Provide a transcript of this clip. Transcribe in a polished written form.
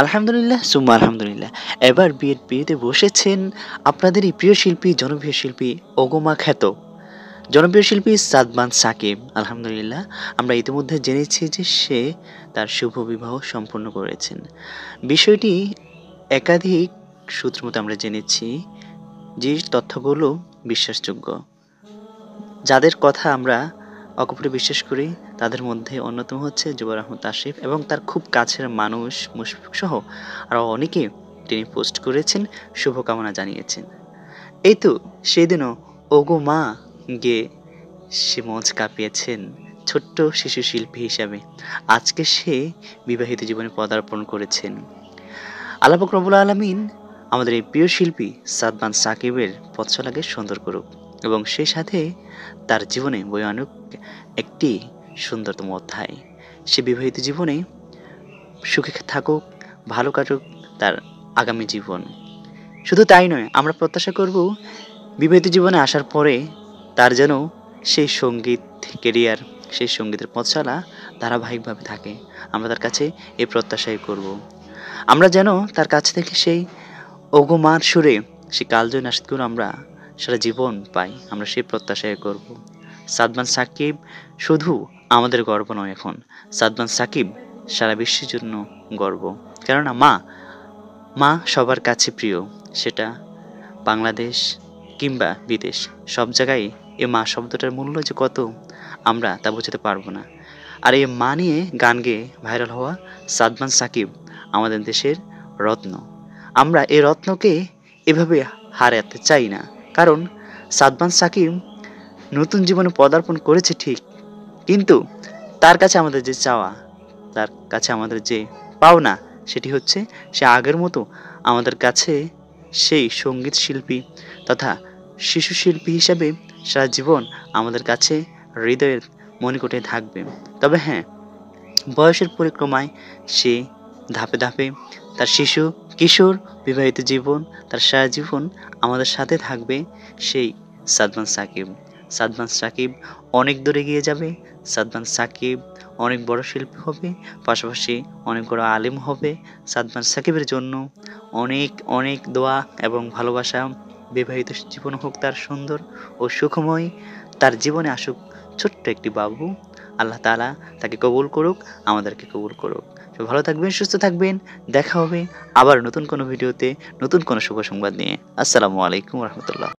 আলহামদুলিল্লাহ, সুম্মা আলহামদুলিল্লাহ। এবার বিয়ের পিঁড়িতে বসেছেন আপনাদেরই প্রিয় শিল্পী, জনপ্রিয় শিল্পী, ওগোমা খ্যাত জনপ্রিয় শিল্পী সাদমান সাকিব। আলহামদুলিল্লাহ, আমরা ইতিমধ্যে জেনেছি যে সে তার শুভ বিবাহ সম্পন্ন করেছেন। বিষয়টি একাধিক সূত্র মতে আমরা জেনেছি যে তথ্যগুলো বিশ্বাসযোগ্য। যাদের কথা আমরা অকপটে বিশ্বাস করি তাদের মধ্যে অন্যতম হচ্ছে জুবার আহমদ আশিফ এবং তার খুব কাছের মানুষ মুশফিক সহ আরও অনেকে তিনি পোস্ট করেছেন, শুভকামনা জানিয়েছেন। এই তো সেদিনও ওগো মা গেয়ে সে মঞ্চ কাঁপিয়েছেন ছোট্ট শিশু শিল্পী হিসাবে। আজকে সে বিবাহিত জীবনে পদার্পণ করেছেন। আল্লাহ পাক রব্বুল আলামিন আমাদের এই প্রিয় শিল্পী সাদমান সাকিবের পথ চলাকে সুন্দর করুক এবং সেই সাথে তার জীবনে বয়ে আনুক একটি সুন্দরতম অধ্যায়। সে বিবাহিত জীবনে সুখে থাকুক, ভালো কাটুক তার আগামী জীবন। শুধু তাই নয়, আমরা প্রত্যাশা করব বিবাহিত জীবনে আসার পরে তার যেন সেই সঙ্গীত কেরিয়ার, সেই সঙ্গীতের পথ চলা ধারাবাহিকভাবে থাকে। আমরা তার কাছে এই প্রত্যাশাই করব। আমরা যেন তার কাছ থেকে সেই ওগো মার সুরে সেই কালজয়ী নাশিদগুলো আমরা সারা জীবন পাই। আমরা সেই প্রত্যাশাই করব। সাদমান সাকিব শুধু আমাদের গর্ব নয় এখন, সাদমান সাকিব সারা বিশ্বের জন্য গর্ব। কেননা মা সবার কাছে প্রিয়, সেটা বাংলাদেশ কিংবা বিদেশ, সব জায়গায় এ মা শব্দটার মূল্য যে কত আমরা তা বোঝাতে পারবো না। আর এই মা নিয়ে গান গেয়ে ভাইরাল হওয়া সাদমান সাকিব আমাদের দেশের রত্ন। আমরা এই রত্নকে এভাবে হারাতে চাই না, কারণ সাদমান সাকিব নতুন জীবনে পদার্পণ করেছে ঠিক, কিন্তু তার কাছে আমাদের যে চাওয়া, তার কাছে আমাদের যে পাওনা, সেটি হচ্ছে সে আগের মতো আমাদের কাছে সেই সঙ্গীত শিল্পী তথা শিশু শিল্পী হিসাবে সারা জীবন আমাদের কাছে হৃদয়ের মণিকোটে থাকবে। তবে হ্যাঁ, বয়সের পরিক্রমায় সে ধাপে ধাপে তার শিশু কিশোর বিবাহিত জীবন, তার সারা জীবন আমাদের সাথে থাকবে সেই সাদমান সাকিব। সাদমান সাকিব অনেক দূরে গিয়ে যাবে। সাদমান সাকিব অনেক বড় শিল্পী হবে, পাশাপাশি অনেক বড় আলেম হবে। সাদমান সাকিবের জন্য অনেক অনেক দোয়া এবং ভালোবাসা। বিবাহিত জীবন হোক তার সুন্দর ও সুখময়, তার জীবনে আসুক ছোট্ট একটি বাবু। আল্লাহ তাআলা তাকে কবুল করুক, আমাদেরকে কবুল করুক। সবাই ভালো থাকবেন, সুস্থ থাকবেন। দেখা হবে আবার নতুন কোনো ভিডিওতে, নতুন কোনো শুভ সংবাদ নিয়ে। আসসালামু আলাইকুম রহমতুল্লাহ।